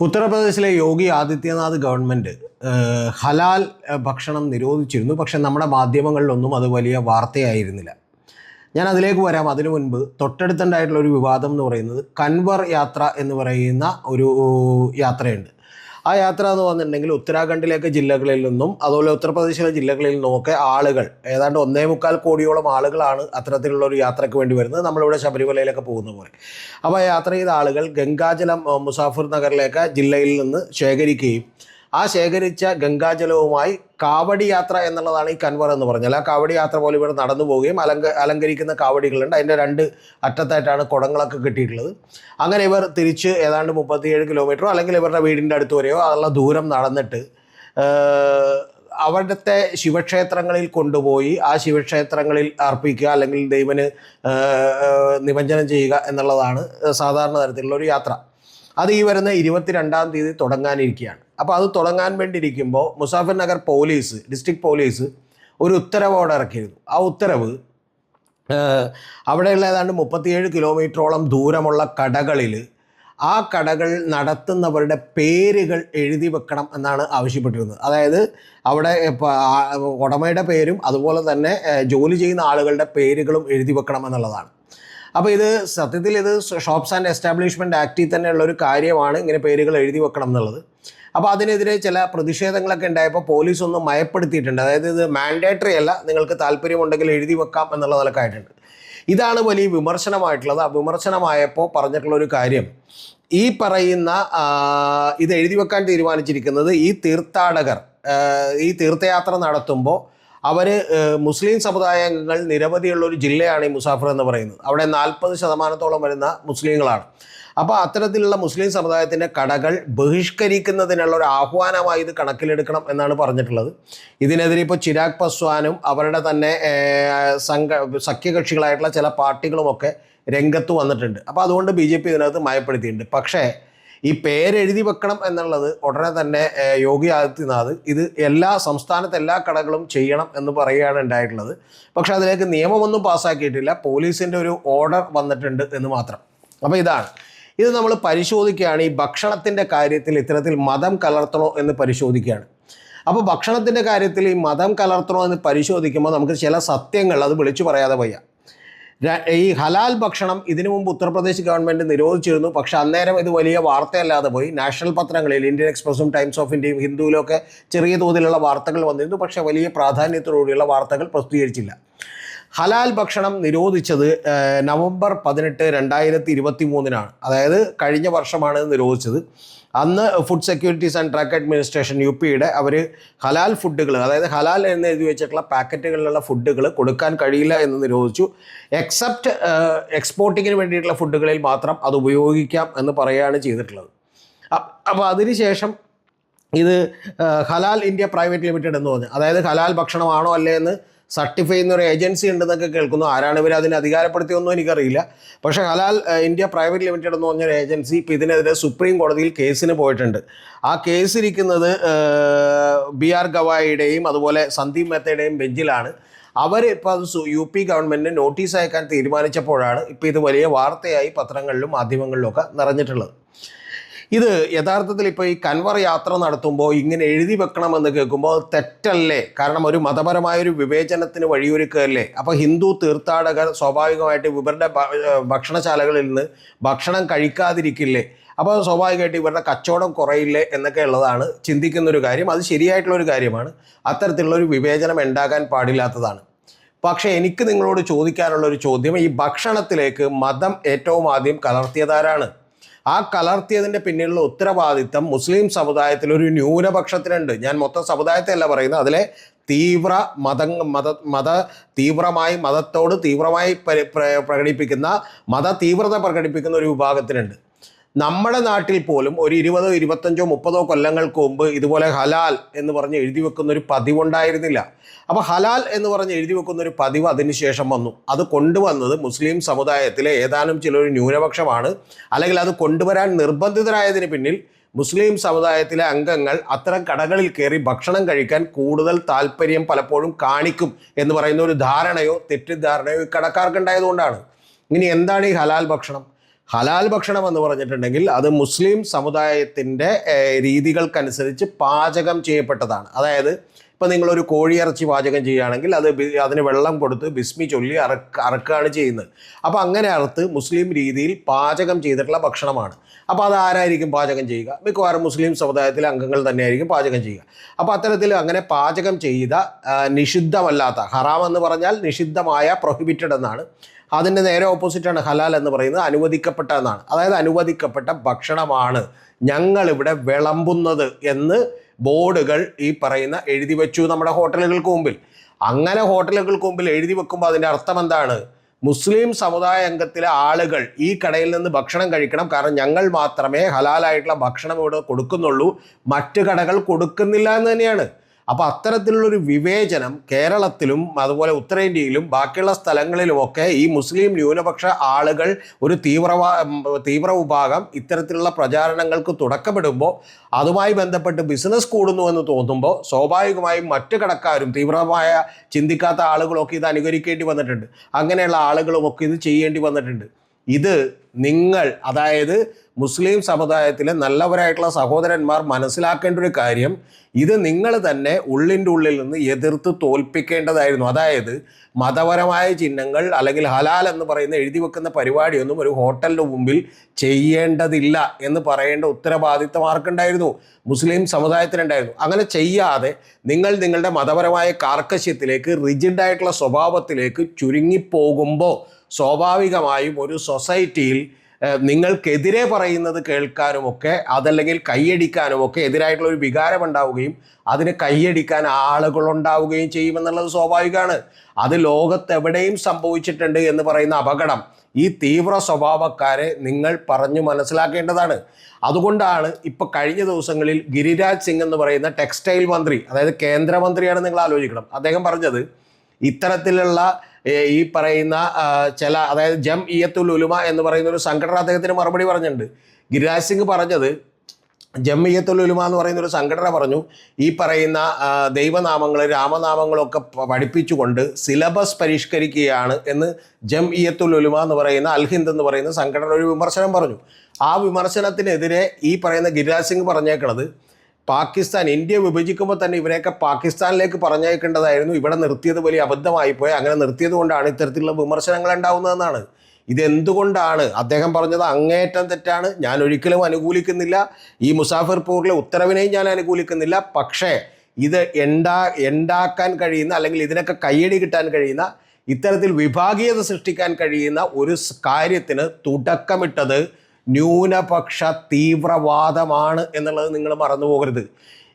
ഉത്തർപ്രദേശിലെ യോഗി ആദിത്യനാഥ് ഗവൺമെൻറ് ഹലാൽ ഭക്ഷണം നിരോധിച്ചിരുന്നു. പക്ഷെ നമ്മുടെ മാധ്യമങ്ങളിലൊന്നും അത് വലിയ വാർത്തയായിരുന്നില്ല. ഞാൻ അതിലേക്ക് വരാം. അതിനു മുൻപ് തൊട്ടടുത്തുണ്ടായിട്ടുള്ള ഒരു വിവാദം എന്ന് പറയുന്നത് കൻവർ യാത്ര എന്ന് പറയുന്ന ഒരു യാത്രയുണ്ട്. ആ യാത്ര എന്ന് പറഞ്ഞിട്ടുണ്ടെങ്കിൽ ഉത്തരാഖണ്ഡിലേക്ക് ജില്ലകളിൽ നിന്നും അതുപോലെ ഉത്തർപ്രദേശിലെ ജില്ലകളിൽ നിന്നുമൊക്കെ ആളുകൾ, ഏതാണ്ട് 1.25 കോടിയോളം ആളുകളാണ് അത്തരത്തിലുള്ള ഒരു യാത്രയ്ക്ക് വേണ്ടി വരുന്നത്, നമ്മളിവിടെ ശബരിമലയിലൊക്കെ പോകുന്ന പോലെ. അപ്പോൾ ആ യാത്ര ചെയ്ത ആളുകൾ ഗംഗാജലം മുസാഫിർ നഗറിലേക്ക് ജില്ലയിൽ നിന്ന് ശേഖരിക്കുകയും ആ ശേഖരിച്ച ഗംഗാജലവുമായി കാവടി യാത്ര എന്നുള്ളതാണ് ഈ കൻവർ എന്ന് പറഞ്ഞാൽ. ആ കാവടി യാത്ര പോലെ ഇവിടെ നടന്നു പോവുകയും അലങ്കരിക്കുന്ന കാവടികളുണ്ട്. അതിൻ്റെ 2 അറ്റത്തായിട്ടാണ് കുടങ്ങളൊക്കെ കിട്ടിയിട്ടുള്ളത്. അങ്ങനെ ഇവർ തിരിച്ച് ഏതാണ്ട് 37 കിലോമീറ്ററോ അല്ലെങ്കിൽ ഇവരുടെ വീടിൻ്റെ അടുത്ത് വരെയോ ഉള്ള ദൂരം നടന്നിട്ട് അവിടുത്തെ ശിവക്ഷേത്രങ്ങളിൽ കൊണ്ടുപോയി ആ ശിവക്ഷേത്രങ്ങളിൽ അർപ്പിക്കുക അല്ലെങ്കിൽ ദൈവന് നിമഞ്ജനം ചെയ്യുക എന്നുള്ളതാണ് സാധാരണ തരത്തിലുള്ള ഒരു യാത്ര. അത് ഈ വരുന്ന 22-ാം തീയതി തുടങ്ങാനിരിക്കുകയാണ്. അപ്പോൾ അത് തുടങ്ങാൻ വേണ്ടിയിരിക്കുമ്പോൾ Muzaffarnagar police, district police ഒരു ഉത്തരവ് അവിടെ ഇറക്കിയിരുന്നു. ആ ഉത്തരവ് അവിടെയുള്ള ഏതാണ്ട് 37 കിലോമീറ്ററോളം ദൂരമുള്ള കടകളിൽ ആ കടകൾ നടത്തുന്നവരുടെ പേരുകൾ എഴുതി വെക്കണം എന്നാണ് ആവശ്യപ്പെട്ടിരുന്നത്. അതായത് അവിടെ ഉടമയുടെ പേരും അതുപോലെ തന്നെ ജോലി ചെയ്യുന്ന ആളുകളുടെ പേരുകളും എഴുതി വെക്കണം എന്നുള്ളതാണ്. അപ്പോൾ ഇത് സത്യത്തിൽ ഇത് ഷോപ്സ് ആൻഡ് എസ്റ്റാബ്ലിഷ്മെൻറ്റ് ആക്റ്റിൽ തന്നെയുള്ള ഒരു കാര്യമാണ്, ഇങ്ങനെ പേരുകൾ എഴുതി വെക്കണം എന്നുള്ളത്. അപ്പോൾ അതിനെതിരെ ചില പ്രതിഷേധങ്ങളൊക്കെ ഉണ്ടായപ്പോൾ പോലീസ് ഒന്ന് മയപ്പെടുത്തിയിട്ടുണ്ട്. അതായത് ഇത് മാൻഡേറ്ററി അല്ല, നിങ്ങൾക്ക് താല്പര്യമുണ്ടെങ്കിൽ എഴുതി വെക്കാം എന്നുള്ളതൊക്കെ ആയിട്ടുണ്ട്. ഇതാണ് വലിയ വിമർശനമായിട്ടുള്ളത്. ആ വിമർശനമായപ്പോൾ പറഞ്ഞിട്ടുള്ളൊരു കാര്യം, ഈ പറയുന്ന ഇത് എഴുതി വെക്കാൻ തീരുമാനിച്ചിരിക്കുന്നത് ഈ തീർത്ഥാടകർ ഈ തീർത്ഥയാത്ര നടത്തുമ്പോൾ അവർ മുസ്ലിം സമുദായാംഗങ്ങൾ നിരവധിയുള്ളൊരു ജില്ലയാണ് ഈ മുസാഫിർ എന്ന് പറയുന്നത്. അവിടെ 40% വരുന്ന മുസ്ലിങ്ങളാണ്. അപ്പോൾ അത്തരത്തിലുള്ള മുസ്ലിം സമുദായത്തിൻ്റെ കടകൾ ബഹിഷ്കരിക്കുന്നതിനുള്ള ഒരു ആഹ്വാനമായി ഇത് കണക്കിലെടുക്കണം എന്നാണ് പറഞ്ഞിട്ടുള്ളത്. ഇതിനെതിരെ ഇപ്പോൾ ചിരാഗ് പസ്വാനും അവരുടെ തന്നെ സഖ്യകക്ഷികളായിട്ടുള്ള ചില പാർട്ടികളുമൊക്കെ രംഗത്ത് വന്നിട്ടുണ്ട്. അപ്പോൾ അതുകൊണ്ട് BJP ഇതിനകത്ത് മയപ്പെടുത്തിയിട്ടുണ്ട്. പക്ഷേ ഈ പേരെഴുതി വെക്കണം എന്നുള്ളത് ഉടനെ തന്നെ യോഗി ആദിത്യനാഥ് ഇത് സംസ്ഥാനത്തെ എല്ലാ കടകളും ചെയ്യണം എന്ന് പറയുകയാണ് ഉണ്ടായിട്ടുള്ളത്. പക്ഷേ അതിലേക്ക് നിയമമൊന്നും പാസ്സാക്കിയിട്ടില്ല. പോലീസിൻ്റെ ഒരു ഓർഡർ വന്നിട്ടുണ്ട് എന്ന് മാത്രം. അപ്പോൾ ഇത് നമ്മൾ പരിശോധിക്കുകയാണ്. ഈ ഭക്ഷണത്തിൻ്റെ കാര്യത്തിൽ ഇത്തരത്തിൽ മതം കലർത്തണോ എന്ന് പരിശോധിക്കുകയാണ്. അപ്പോൾ ഭക്ഷണത്തിൻ്റെ കാര്യത്തിൽ ഈ മതം കലർത്തണോ എന്ന് പരിശോധിക്കുമ്പോൾ നമുക്ക് ചില സത്യങ്ങൾ അത് വിളിച്ചു പറയാതെ വയ്യ. ഈ ഹലാൽ ഭക്ഷണം ഇതിനു മുമ്പ് ഉത്തർപ്രദേശ് ഗവൺമെൻറ് നിരോധിച്ചിരുന്നു. പക്ഷെ അന്നേരം ഇത് വലിയ വാർത്തയല്ലാതെ പോയി. നാഷണൽ പത്രങ്ങളിൽ ഇന്ത്യൻ എക്സ്പ്രസും ടൈംസ് ഓഫ് ഇന്ത്യയും ഹിന്ദുവിലൊക്കെ ചെറിയ തോതിലുള്ള വാർത്തകൾ വന്നിരുന്നു. പക്ഷേ വലിയ പ്രാധാന്യത്തോടുകൂടിയുള്ള വാർത്തകൾ പ്രസിദ്ധീകരിച്ചില്ല. ഹലാൽ ഭക്ഷണം നിരോധിച്ചത് നവംബർ 18, 2023 അതായത് കഴിഞ്ഞ വർഷമാണ് നിരോധിച്ചത്. അന്ന് food securities and drug administration UPയുടെ അവർ ഹലാൽ ഫുഡുകൾ, അതായത് ഹലാൽ എന്ന് എഴുതി വെച്ചിട്ടുള്ള പാക്കറ്റുകളിലുള്ള ഫുഡുകൾ കൊടുക്കാൻ കഴിയില്ല എന്ന് നിരോധിച്ചു. എക്സെപ്റ്റ് എക്സ്പോർട്ടിങ്ങിന് വേണ്ടിയിട്ടുള്ള ഫുഡുകളിൽ മാത്രം അത് ഉപയോഗിക്കാം എന്ന് പറയുകയാണ് ചെയ്തിട്ടുള്ളത്. അപ്പോൾ അതിനുശേഷം ഇത് ഹലാൽ ഇന്ത്യ പ്രൈവറ്റ് ലിമിറ്റഡ് എന്ന് പറഞ്ഞു, അതായത് ഹലാൽ ഭക്ഷണമാണോ അല്ലേ എന്ന് സർട്ടിഫൈ ചെയ്യുന്ന ഒരു ഏജൻസി ഉണ്ടെന്നൊക്കെ കേൾക്കുന്നു. ആരാണ് ഇവർ അതിനെ അധികാരപ്പെടുത്തിയൊന്നും എനിക്കറിയില്ല. പക്ഷേ ഹലാൽ ഇന്ത്യ പ്രൈവറ്റ് ലിമിറ്റഡ് എന്ന് പറഞ്ഞൊരു ഏജൻസി ഇപ്പോൾ ഇതിനെതിരെ സുപ്രീം കോടതിയിൽ കേസിന് പോയിട്ടുണ്ട്. ആ കേസ് ഇരിക്കുന്നത് BR ഗവായിയുടെയും അതുപോലെ സന്ദീപ് മെഹ്തയുടെയും ബെഞ്ചിലാണ്. അവർ ഇപ്പോൾ അത് UP ഗവൺമെൻറ്റിന് നോട്ടീസ് അയക്കാൻ തീരുമാനിച്ചപ്പോഴാണ് ഇപ്പോൾ ഇത് വലിയ വാർത്തയായി പത്രങ്ങളിലും മാധ്യമങ്ങളിലും ഒക്കെ നിറഞ്ഞിട്ടുള്ളത്. ഇത് യഥാർത്ഥത്തിൽ ഇപ്പോൾ ഈ കൻവർ യാത്ര നടത്തുമ്പോൾ ഇങ്ങനെ എഴുതി വെക്കണമെന്ന് കേൾക്കുമ്പോൾ തെറ്റല്ലേ? കാരണം ഒരു മതപരമായൊരു വിവേചനത്തിന് വഴിയൊരുക്കുകയല്ലേ? അപ്പോൾ ഹിന്ദു തീർത്ഥാടകർ സ്വാഭാവികമായിട്ട് ഇവരുടെ ഭക്ഷണശാലകളിൽ നിന്ന് ഭക്ഷണം കഴിക്കാതിരിക്കില്ലേ? അപ്പോൾ സ്വാഭാവികമായിട്ട് ഇവരുടെ കച്ചവടം കുറയില്ലേ എന്നൊക്കെ ഉള്ളതാണ് ചിന്തിക്കുന്നൊരു കാര്യം. അത് ശരിയായിട്ടുള്ളൊരു കാര്യമാണ്. അത്തരത്തിലുള്ളൊരു വിവേചനം ഉണ്ടാകാൻ പാടില്ലാത്തതാണ്. പക്ഷേ എനിക്ക് നിങ്ങളോട് ചോദിക്കാനുള്ളൊരു ചോദ്യം, ഈ ഭക്ഷണത്തിലേക്ക് മതം ഏറ്റവും ആദ്യം കലർത്തിയതാരാണ്? ആ കലർത്തിയതിൻ്റെ പിന്നിലുള്ള ഉത്തരവാദിത്തം മുസ്ലിം സമുദായത്തിലൊരു ന്യൂനപക്ഷത്തിനുണ്ട്. ഞാൻ മൊത്തം സമുദായത്തെ അല്ല പറയുന്നത്, അതിലെ തീവ്രമായി മതത്തോട് തീവ്രമായി പ്രകടിപ്പിക്കുന്ന തീവ്രത പ്രകടിപ്പിക്കുന്ന ഒരു വിഭാഗത്തിനുണ്ട്. നമ്മുടെ നാട്ടിൽ പോലും ഒരു 20, 25, 30 കൊല്ലങ്ങൾക്ക് മുമ്പ് ഇതുപോലെ ഹലാൽ എന്ന് പറഞ്ഞ് എഴുതി വെക്കുന്ന ഒരു പതിവുണ്ടായിരുന്നില്ല. അപ്പോൾ ഹലാൽ എന്ന് പറഞ്ഞ് എഴുതി വെക്കുന്ന ഒരു പതിവ് അതിനുശേഷം വന്നു. അത് കൊണ്ടുവന്നത് മുസ്ലിം സമുദായത്തിലെ ഏതാനും ചിലൊരു ന്യൂനപക്ഷമാണ്. അല്ലെങ്കിൽ അത് കൊണ്ടുവരാൻ നിർബന്ധിതരായതിന് പിന്നിൽ മുസ്ലിം സമുദായത്തിലെ അംഗങ്ങൾ അത്തരം കടകളിൽ കയറി ഭക്ഷണം കഴിക്കാൻ കൂടുതൽ താല്പര്യം പലപ്പോഴും കാണിക്കും എന്ന് പറയുന്ന ഒരു ധാരണയോ തെറ്റിദ്ധാരണയോ ഈ കടക്കാർക്കുണ്ടായതുകൊണ്ടാണ്. ഇനി എന്താണ് ഈ ഹലാൽ ഭക്ഷണം? ഹലാൽ ഭക്ഷണം എന്ന് പറഞ്ഞിട്ടുണ്ടെങ്കിൽ അത് മുസ്ലിം സമുദായത്തിൻ്റെ രീതികൾക്കനുസരിച്ച് പാചകം ചെയ്യപ്പെട്ടതാണ്. അതായത് ഇപ്പം നിങ്ങളൊരു കോഴിയിറച്ചി പാചകം ചെയ്യുകയാണെങ്കിൽ അതിന് വെള്ളം കൊടുത്ത് ബിസ്മി ചൊല്ലി അറക്കുകയാണ് ചെയ്യുന്നത്. അപ്പോൾ അങ്ങനെ അറുത്ത് മുസ്ലിം രീതിയിൽ പാചകം ചെയ്തിട്ടുള്ള ഭക്ഷണമാണ്. അപ്പോൾ അത് ആരായിരിക്കും പാചകം ചെയ്യുക? മിക്കവാറും മുസ്ലിം സമുദായത്തിലെ അംഗങ്ങൾ തന്നെയായിരിക്കും പാചകം ചെയ്യുക. അപ്പോൾ അത്തരത്തിൽ അങ്ങനെ പാചകം ചെയ്ത നിഷിദ്ധമല്ലാത്ത, ഹറാം എന്ന് പറഞ്ഞാൽ നിഷിദ്ധമായ, പ്രൊഹിബിറ്റഡ് എന്നാണ്. അതിൻ്റെ നേരെ ഓപ്പോസിറ്റാണ് ഹലാൽ എന്ന് പറയുന്നത്, അനുവദിക്കപ്പെട്ട എന്നാണ്. അതായത് അനുവദിക്കപ്പെട്ട ഭക്ഷണമാണ് ഞങ്ങളിവിടെ വിളമ്പുന്നത് എന്ന് ബോർഡുകൾ ഈ പറയുന്ന എഴുതി വെച്ചു നമ്മുടെ ഹോട്ടലുകൾക്ക് മുമ്പിൽ. അങ്ങനെ ഹോട്ടലുകൾക്ക് മുമ്പിൽ എഴുതി വെക്കുമ്പോൾ അതിൻ്റെ അർത്ഥം എന്താണ്? മുസ്ലിം സമുദായ അംഗത്തിലെ ആളുകൾ ഈ കടയിൽ നിന്ന് ഭക്ഷണം കഴിക്കണം, കാരണം ഞങ്ങൾ മാത്രമേ ഹലാലായിട്ടുള്ള ഭക്ഷണം ഇവിടെ കൊടുക്കുന്നുള്ളൂ, മറ്റു കടകൾ കൊടുക്കുന്നില്ല എന്ന് തന്നെയാണ്. അപ്പോൾ അത്തരത്തിലുള്ളൊരു വിവേചനം കേരളത്തിലും അതുപോലെ ഉത്തരേന്ത്യയിലും ബാക്കിയുള്ള സ്ഥലങ്ങളിലുമൊക്കെ ഈ മുസ്ലിം ന്യൂനപക്ഷ ആളുകൾ ഒരു തീവ്ര വിഭാഗം ഇത്തരത്തിലുള്ള പ്രചാരണങ്ങൾക്ക് തുടക്കമിടുമ്പോൾ അതുമായി ബന്ധപ്പെട്ട് ബിസിനസ് കൂടുന്നുവെന്ന് തോന്നുമ്പോൾ സ്വാഭാവികമായും മറ്റു കടക്കാരും തീവ്രമായ ചിന്തിക്കാത്ത ആളുകളൊക്കെ ഇത് അനുകരിക്കേണ്ടി വന്നിട്ടുണ്ട്. അങ്ങനെയുള്ള ആളുകളുമൊക്കെ ഇത് ചെയ്യേണ്ടി വന്നിട്ടുണ്ട്. ഇത് നിങ്ങൾ, അതായത് മുസ്ലിം സമുദായത്തിലെ നല്ലവരായിട്ടുള്ള സഹോദരന്മാർ മനസ്സിലാക്കേണ്ട ഒരു കാര്യം, ഇത് നിങ്ങൾ തന്നെ ഉള്ളിൻ്റെ ഉള്ളിൽ നിന്ന് എതിർത്ത് തോൽപ്പിക്കേണ്ടതായിരുന്നു. അതായത് മതപരമായ ചിഹ്നങ്ങൾ അല്ലെങ്കിൽ ഹലാൽ എന്ന് പറയുന്ന എഴുതി വെക്കുന്ന പരിപാടിയൊന്നും ഒരു ഹോട്ടലിൻ്റെ മുമ്പിൽ ചെയ്യേണ്ടതില്ല എന്ന് പറയേണ്ട ഉത്തരവാദിത്തം ആർക്കുണ്ടായിരുന്നു? മുസ്ലിം സമുദായത്തിനുണ്ടായിരുന്നു. അങ്ങനെ ചെയ്യാതെ നിങ്ങൾ നിങ്ങളുടെ മതപരമായ കാർക്കശ്യത്തിലേക്ക്, റിജിഡായിട്ടുള്ള സ്വഭാവത്തിലേക്ക് ചുരുങ്ങിപ്പോകുമ്പോൾ സ്വാഭാവികമായും ഒരു സൊസൈറ്റിയിൽ നിങ്ങൾക്കെതിരെ പറയുന്നത് കേൾക്കാനുമൊക്കെ അതല്ലെങ്കിൽ കൈയടിക്കാനുമൊക്കെ എതിരായിട്ടുള്ള ഒരു വികാരം ഉണ്ടാവുകയും അതിന് കൈയടിക്കാൻ ആളുകളുണ്ടാവുകയും ചെയ്യുമെന്നുള്ളത് സ്വാഭാവികമാണ്. അത് ലോകത്തെവിടെയും സംഭവിച്ചിട്ടുണ്ട് എന്ന് പറയുന്ന അപകടം ഈ തീവ്ര സ്വഭാവക്കാരെ നിങ്ങൾ പറഞ്ഞു മനസ്സിലാക്കേണ്ടതാണ്. അതുകൊണ്ടാണ് ഇപ്പോൾ കഴിഞ്ഞ ദിവസങ്ങളിൽ ഗിരിരാജ് സിംഗ് എന്ന് പറയുന്ന ടെക്സ്റ്റൈൽ മന്ത്രി, അതായത് കേന്ദ്രമന്ത്രിയാണ്, നിങ്ങൾ ആലോചിക്കണം, അദ്ദേഹം പറഞ്ഞത് ഇത്തരത്തിലുള്ള ഈ പറയുന്ന ചില, അതായത് ജംഇയ്യത്തുൽ ഉലമ എന്ന് പറയുന്ന ഒരു സംഘടന അദ്ദേഹത്തിന് മറുപടി പറഞ്ഞിട്ടുണ്ട്. ഗിരിരാജ് സിംഗ് പറഞ്ഞത്, ജംഇയ്യത്തുൽ ഉലമ എന്ന് പറയുന്ന ഒരു സംഘടന പറഞ്ഞു, ഈ പറയുന്ന ദൈവനാമങ്ങൾ, രാമനാമങ്ങളൊക്കെ പഠിപ്പിച്ചുകൊണ്ട് സിലബസ് പരിഷ്കരിക്കുകയാണ് എന്ന് ജംഇയ്യത്തുൽ ഉലമ എന്ന് പറയുന്ന അൽ ഹിന്ദ് എന്ന് പറയുന്ന സംഘടന ഒരു വിമർശനം പറഞ്ഞു. ആ വിമർശനത്തിനെതിരെ ഈ പറയുന്ന ഗിരിരാജ് സിംഗ് പറഞ്ഞേക്കണത്, പാകിസ്ഥാൻ, ഇന്ത്യ വിഭജിക്കുമ്പോൾ തന്നെ ഇവരെയൊക്കെ പാകിസ്ഥാനിലേക്ക് പറഞ്ഞേക്കേണ്ടതായിരുന്നു, ഇവിടെ നിർത്തിയത് വലിയ അബദ്ധമായിപ്പോയി, അങ്ങനെ നിർത്തിയത് കൊണ്ടാണ് ഇത്തരത്തിലുള്ള വിമർശനങ്ങൾ ഉണ്ടാവുന്നതെന്നാണ്. ഇതെന്തുകൊണ്ടാണ്? അദ്ദേഹം പറഞ്ഞത് അങ്ങേയറ്റം തെറ്റാണ്, ഞാൻ ഒരിക്കലും അനുകൂലിക്കുന്നില്ല, ഈ മുസാഫിർപൂറിലെ ഉത്തരവിനെയും ഞാൻ അനുകൂലിക്കുന്നില്ല. പക്ഷേ ഇത് ഉണ്ടാക്കാൻ കഴിയുന്ന, അല്ലെങ്കിൽ ഇതിനൊക്കെ കയ്യടി കിട്ടാൻ കഴിയുന്ന, ഇത്തരത്തിൽ വിഭാഗീയത സൃഷ്ടിക്കാൻ കഴിയുന്ന ഒരു കാര്യത്തിന് തുടക്കമിട്ടത് ന്യൂനപക്ഷ തീവ്രവാദമാണ് എന്നുള്ളത് നിങ്ങൾ മറന്നു പോകരുത്.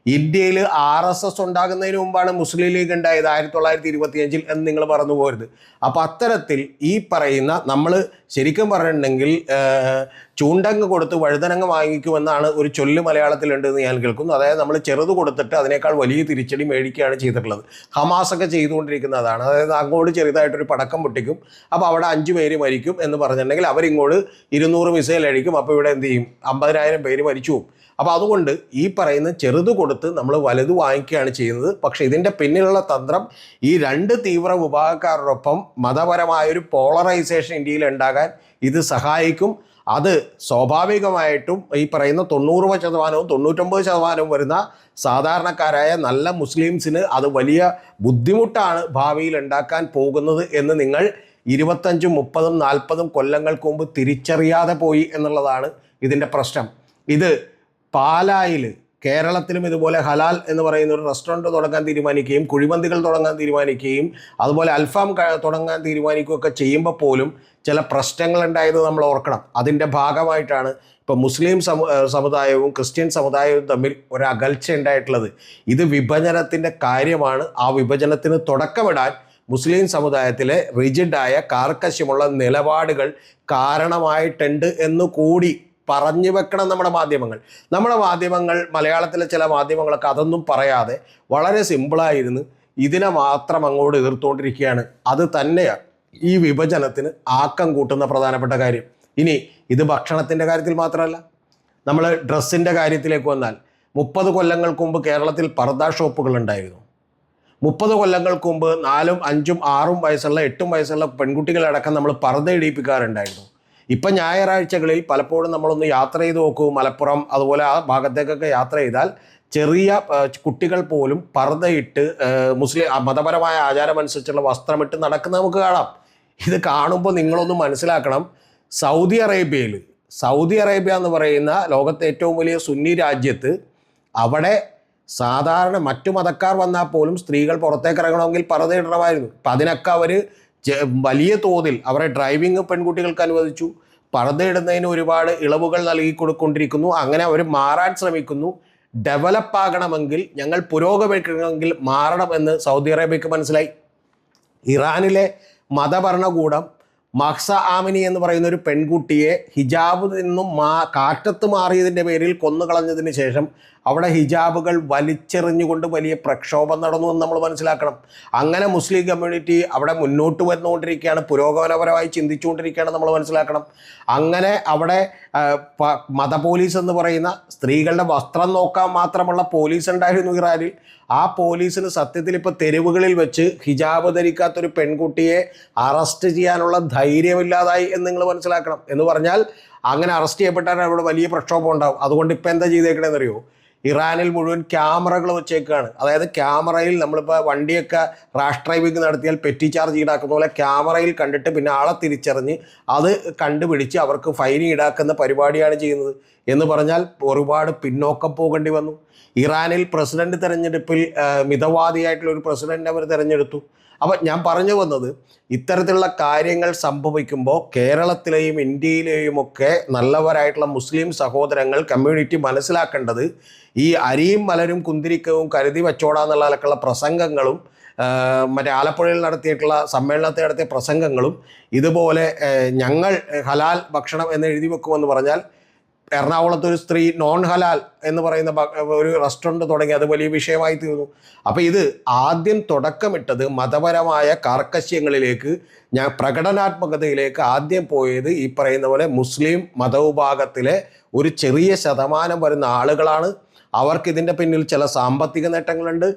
ഇന്ത്യയിൽ RSS ഉണ്ടാകുന്നതിന് മുമ്പാണ് മുസ്ലിം ലീഗ് ഉണ്ടായത് 1925 എന്ന് നിങ്ങൾ മറന്നു പോകരുത്. അപ്പോൾ അത്തരത്തിൽ ഈ പറയുന്ന, നമ്മൾ ശരിക്കും പറഞ്ഞിട്ടുണ്ടെങ്കിൽ ചൂണ്ടങ്ങ് കൊടുത്ത് വഴുതനങ്ങ് വാങ്ങിക്കുമെന്നാണ് ഒരു ചൊല്ല് മലയാളത്തിലുണ്ടെന്ന് ഞാൻ കേൾക്കുന്നു. അതായത് നമ്മൾ ചെറുത് കൊടുത്തിട്ട് അതിനേക്കാൾ വലിയ തിരിച്ചടി മേടിക്കുകയാണ് ചെയ്തിട്ടുള്ളത്. ഹമാസൊക്കെ ചെയ്തുകൊണ്ടിരിക്കുന്നതാണ്. അതായത് അങ്ങോട്ട് ചെറുതായിട്ടൊരു പടക്കം പൊട്ടിക്കും, അപ്പോൾ അവിടെ 5 പേര് മരിക്കും എന്ന് പറഞ്ഞിട്ടുണ്ടെങ്കിൽ അവരിങ്ങോട്ട് 200 മിസൈൽ അടിക്കും, അപ്പോൾ ഇവിടെ എന്ത് ചെയ്യും? 50,000 പേര് മരിച്ചു പോകും. അപ്പോൾ അതുകൊണ്ട് ഈ പറയുന്ന ചെറുത് കൊടുത്ത് നമ്മൾ വലുത് വാങ്ങിക്കുകയാണ് ചെയ്യുന്നത്. പക്ഷേ ഇതിൻ്റെ പിന്നിലുള്ള തന്ത്രം ഈ രണ്ട് തീവ്ര വിഭാഗക്കാരോടൊപ്പം മതപരമായൊരു പോളറൈസേഷൻ ഇന്ത്യയിൽ ഉണ്ടാകാൻ ഇത് സഹായിക്കും. അത് സ്വാഭാവികമായിട്ടും ഈ പറയുന്ന 90% 99% വരുന്ന സാധാരണക്കാരായ നല്ല മുസ്ലിംസിന് അത് വലിയ ബുദ്ധിമുട്ടാണ് ഭാവിയിൽ ഉണ്ടാക്കാൻ പോകുന്നത് എന്ന് നിങ്ങൾ 25, 30, 40 കൊല്ലങ്ങൾക്ക് മുമ്പ് തിരിച്ചറിയാതെ പോയി എന്നുള്ളതാണ് ഇതിൻ്റെ പ്രശ്നം. ഇത് പാലായിൽ, കേരളത്തിലും ഇതുപോലെ ഹലാൽ എന്ന് പറയുന്ന ഒരു റെസ്റ്റോറൻറ്റ് തുടങ്ങാൻ തീരുമാനിക്കുകയും കുഴിമന്തികൾ തുടങ്ങാൻ തീരുമാനിക്കുകയും അതുപോലെ അൽഫാം തുടങ്ങാൻ തീരുമാനിക്കുകയൊക്കെ ചെയ്യുമ്പോൾ പോലും ചില പ്രശ്നങ്ങളുണ്ടായത് നമ്മൾ ഓർക്കണം. അതിൻ്റെ ഭാഗമായിട്ടാണ് ഇപ്പോൾ മുസ്ലിം സമുദായവും ക്രിസ്ത്യൻ സമുദായവും തമ്മിൽ ഒരു അകൽച്ച ഉണ്ടായിട്ടുള്ളത്. ഇത് വിഭജനത്തിൻ്റെ കാര്യമാണ്. ആ വിഭജനത്തിന് തുടക്കമിടാൻ മുസ്ലിം സമുദായത്തിലെ റിജിഡായ കാർക്കശ്യമുള്ള നിലപാടുകൾ കാരണമായിട്ടുണ്ട് എന്ന് കൂടി പറഞ്ഞു വെക്കണം നമ്മുടെ മാധ്യമങ്ങൾ. മലയാളത്തിലെ ചില മാധ്യമങ്ങളൊക്കെ അതൊന്നും പറയാതെ വളരെ സിമ്പിളായിരുന്നു ഇതിനെ മാത്രം അങ്ങോട്ട് എതിർത്തുകൊണ്ടിരിക്കുകയാണ്. അത് തന്നെയാണ് ഈ വിഭജനത്തിന് ആക്കം കൂട്ടുന്ന പ്രധാനപ്പെട്ട കാര്യം. ഇനി ഇത് ഭക്ഷണത്തിൻ്റെ കാര്യത്തിൽ മാത്രമല്ല, നമ്മൾ ഡ്രസ്സിൻ്റെ കാര്യത്തിലേക്ക് വന്നാൽ 30 കൊല്ലങ്ങൾക്ക് മുമ്പ് കേരളത്തിൽ പർദ ഷോപ്പുകൾ ഉണ്ടായിരുന്നു. 30 കൊല്ലങ്ങൾക്ക് മുമ്പ് 4, 5, 6 വയസ്സുള്ള 8 വയസ്സുള്ള പെൺകുട്ടികളടക്കം നമ്മൾ പർദ്ദ ഇടിപ്പിക്കാറുണ്ടായിരുന്നു. ഇപ്പം ഞായറാഴ്ചകളിൽ പലപ്പോഴും നമ്മളൊന്ന് യാത്ര ചെയ്ത് നോക്കൂ, മലപ്പുറം അതുപോലെ ആ ഭാഗത്തേക്കൊക്കെ യാത്ര ചെയ്താൽ ചെറിയ കുട്ടികൾ പോലും പർദ്ദയിട്ട് മുസ്ലിം മതപരമായ ആചാരമനുസരിച്ചുള്ള വസ്ത്രമിട്ട് നടക്കുന്നത് നമുക്ക് കാണാം. ഇത് കാണുമ്പോൾ നിങ്ങളൊന്ന് മനസ്സിലാക്കണം, സൗദി അറേബ്യ എന്ന് പറയുന്ന ലോകത്തെ ഏറ്റവും വലിയ സുന്നി രാജ്യത്ത് അവിടെ സാധാരണ മറ്റു മതക്കാർ വന്നാൽ പോലും സ്ത്രീകൾ പുറത്തേക്ക് ഇറങ്ങണമെങ്കിൽ പർദ്ദ ഇടണമായിരുന്നു. അപ്പം അതിനൊക്കെ അവർ വലിയ തോതിൽ അവരെ ഡ്രൈവിംഗ് പെൺകുട്ടികൾക്ക് അനുവദിച്ചു, പർദ്ദ ഇടുന്നതിന് ഒരുപാട് ഇളവുകൾ നൽകി കൊടുക്കൊണ്ടിരിക്കുന്നു. അങ്ങനെ അവർ മാറാൻ ശ്രമിക്കുന്നു. ഡെവലപ്പ് ആകണമെങ്കിൽ, ഞങ്ങൾ പുരോഗമിക്കണമെങ്കിൽ മാറണമെന്ന് സൗദി അറേബ്യക്ക് മനസ്സിലായി. ഇറാനിലെ മതഭരണകൂടം മഹ്സ ആമിനി എന്ന് പറയുന്ന ഒരു പെൺകുട്ടിയെ ഹിജാബിൽ നിന്നും കാറ്റത്ത് മാറിയതിൻ്റെ പേരിൽ കൊന്നുകളഞ്ഞതിന് ശേഷം അവിടെ ഹിജാബുകൾ വലിച്ചെറിഞ്ഞുകൊണ്ട് വലിയ പ്രക്ഷോഭം നടന്നു എന്ന് നമ്മൾ മനസ്സിലാക്കണം. അങ്ങനെ മുസ്ലിം കമ്മ്യൂണിറ്റി അവിടെ മുന്നോട്ട് വന്നുകൊണ്ടിരിക്കുകയാണ്, പുരോഗമനപരമായി ചിന്തിച്ചുകൊണ്ടിരിക്കുകയാണ് നമ്മൾ മനസ്സിലാക്കണം. അങ്ങനെ അവിടെ മത പോലീസ് എന്ന് പറയുന്ന സ്ത്രീകളുടെ വസ്ത്രം നോക്കാൻ മാത്രമുള്ള പോലീസ് ഉണ്ടായിരുന്നു ഇറാനിൽ. ആ പോലീസിന് സത്യത്തിൽ ഇപ്പോൾ തെരുവുകളിൽ വെച്ച് ഹിജാബ് ധരിക്കാത്തൊരു പെൺകുട്ടിയെ അറസ്റ്റ് ചെയ്യാനുള്ള ധൈര്യമില്ലാതായി എന്ന് നിങ്ങൾ മനസ്സിലാക്കണം. എന്ന് പറഞ്ഞാൽ അങ്ങനെ അറസ്റ്റ് ചെയ്യപ്പെട്ടാൽ അവിടെ വലിയ പ്രക്ഷോഭം ഉണ്ടാവും. അതുകൊണ്ട് ഇപ്പോൾ എന്താ ചെയ്തേക്കണേന്ന് അറിയോ? ഇറാനിൽ മുഴുവൻ ക്യാമറകൾ വെച്ചേക്കാണ്. അതായത് ക്യാമറയിൽ നമ്മളിപ്പോൾ വണ്ടിയൊക്കെ റാഷ് ഡ്രൈവിംഗ് നടത്തിയാൽ പെറ്റി ചാർജ് ഈടാക്കുന്ന പോലെ ക്യാമറയിൽ കണ്ടിട്ട് പിന്നെ ആളെ തിരിച്ചറിഞ്ഞ് അത് കണ്ടുപിടിച്ച് അവർക്ക് ഫൈൻ ഈടാക്കുന്ന പരിപാടിയാണ് ചെയ്യുന്നത്. എന്ന് പറഞ്ഞാൽ ഒരുപാട് പിന്നോക്കം പോകേണ്ടി വന്നു. ഇറാനിൽ പ്രസിഡന്റ് തെരഞ്ഞെടുപ്പിൽ മിതവാദിയായിട്ടുള്ള ഒരു പ്രസിഡന്റ് അവർ തിരഞ്ഞെടുത്തു. അപ്പം ഞാൻ പറഞ്ഞു വന്നത്, ഇത്തരത്തിലുള്ള കാര്യങ്ങൾ സംഭവിക്കുമ്പോൾ കേരളത്തിലെയും ഇന്ത്യയിലെയും ഒക്കെ നല്ലവരായിട്ടുള്ള മുസ്ലിം സഹോദരങ്ങൾ കമ്മ്യൂണിറ്റി മനസ്സിലാക്കേണ്ടത് ഈ അരിയും മലരും കുന്തിരിക്കവും കരുതി വച്ചോടാന്നുള്ള നിലക്കുള്ള പ്രസംഗങ്ങളും മറ്റേ ആലപ്പുഴയിൽ നടത്തിയിട്ടുള്ള സമ്മേളനത്തിൽ നടത്തിയ പ്രസംഗങ്ങളും ഇതുപോലെ ഞങ്ങൾ ഹലാൽ ഭക്ഷണം എന്ന് എഴുതി വെക്കുമെന്ന് പറഞ്ഞാൽ എറണാകുളത്ത് ഒരു സ്ത്രീ നോൺ ഹലാൽ എന്ന് പറയുന്ന ഒരു റെസ്റ്റോറൻറ്റ് തുടങ്ങി, അത് വലിയ വിഷയമായി തീർന്നു. അപ്പോൾ ഇത് ആദ്യം തുടക്കമിട്ടത് മതപരമായ കാർക്കശ്യങ്ങളിലേക്ക്, പ്രകടനാത്മകതയിലേക്ക് ആദ്യം പോയത് ഈ പറയുന്ന പോലെ മുസ്ലിം മതവിഭാഗത്തിലെ ഒരു ചെറിയ ശതമാനം വരുന്ന ആളുകളാണ്. അവർക്ക് ഇതിൻ്റെ പിന്നിൽ ചില സാമ്പത്തിക നേട്ടങ്ങളുണ്ട്,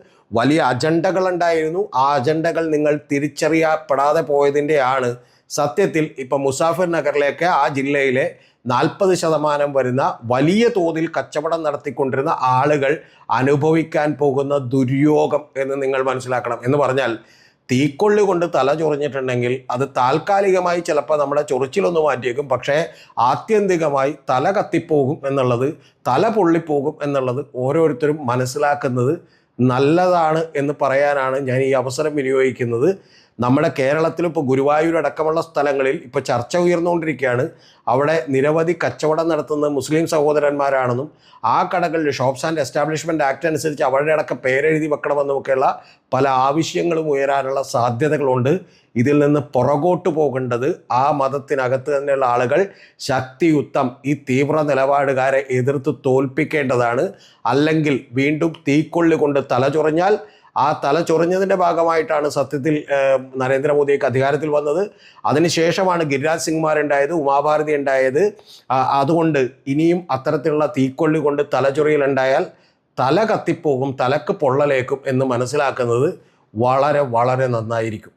വലിയ അജണ്ടകളുണ്ടായിരുന്നു. ആ അജണ്ടകൾ നിങ്ങൾ തിരിച്ചറിയപ്പെടാതെ പോയതിൻ്റെയാണ് സത്യത്തിൽ ഇപ്പം മുസാഫിർ നഗറിലേക്ക് ആ ജില്ലയിലെ 40% വരുന്ന വലിയ തോതിൽ കച്ചവടം നടത്തിക്കൊണ്ടിരുന്ന ആളുകൾ അനുഭവിക്കാൻ പോകുന്ന ദുര്യോഗം എന്ന് നിങ്ങൾ മനസ്സിലാക്കണം. എന്ന് പറഞ്ഞാൽ തീക്കൊള്ളി കൊണ്ട് തല ചൊറിഞ്ഞിട്ടുണ്ടെങ്കിൽ അത് താൽക്കാലികമായി ചിലപ്പോൾ നമ്മുടെ ചൊറിച്ചിലൊന്ന് മാറ്റിയേക്കും, പക്ഷേ ആത്യന്തികമായി തല കത്തിപ്പോകും എന്നുള്ളത്, തല പൊള്ളിപ്പോകും എന്നുള്ളത് ഓരോരുത്തരും മനസ്സിലാക്കുന്നത് നല്ലതാണ് എന്ന് പറയാനാണ് ഞാൻ ഈ അവസരം വിനിയോഗിക്കുന്നത്. നമ്മുടെ കേരളത്തിൽ ഇപ്പോൾ ഗുരുവായൂർ അടക്കമുള്ള സ്ഥലങ്ങളിൽ ഇപ്പോൾ ചർച്ച ഉയർന്നുകൊണ്ടിരിക്കുകയാണ്. അവിടെ നിരവധി കച്ചവടം നടത്തുന്ന മുസ്ലിം സഹോദരന്മാരാണെന്നും ആ കടകളിൽ ഷോപ്സ് ആൻഡ് എസ്റ്റാബ്ലിഷ്മെൻറ്റ് ആക്ട് അനുസരിച്ച് അവരുടെ അടക്കം പേരെഴുതി വെക്കണമെന്നൊക്കെയുള്ള പല ആവശ്യങ്ങളും ഉയരാനുള്ള സാധ്യതകളുണ്ട്. ഇതിൽ നിന്ന് പുറകോട്ട് പോകേണ്ടത് ആ മതത്തിനകത്ത് തന്നെയുള്ള ആളുകൾ ശക്തിയുക്തം ഈ തീവ്ര നിലപാടുകാരെ എതിർത്ത് തോൽപ്പിക്കേണ്ടതാണ്. അല്ലെങ്കിൽ വീണ്ടും തീക്കൊള്ളി കൊണ്ട് തലചൊറിഞ്ഞാൽ ആ തല ചൊറിഞ്ഞതിൻ്റെ ഭാഗമായിട്ടാണ് സത്യത്തിൽ നരേന്ദ്രമോദിക്ക് അധികാരത്തിൽ വന്നത്. അതിനുശേഷമാണ് ഗിരിരാജ് സിംഗ്മാർ ഉണ്ടായത്, ഉമാഭാരതി ഉണ്ടായത്. അതുകൊണ്ട് ഇനിയും അത്തരത്തിലുള്ള തീക്കൊള്ളി കൊണ്ട് തലചൊറിയലുണ്ടായാൽ തല കത്തിപ്പോകും, തലക്ക് പൊള്ളലേക്കും എന്ന് മനസ്സിലാക്കുന്നത് വളരെ വളരെ നന്നായിരിക്കും.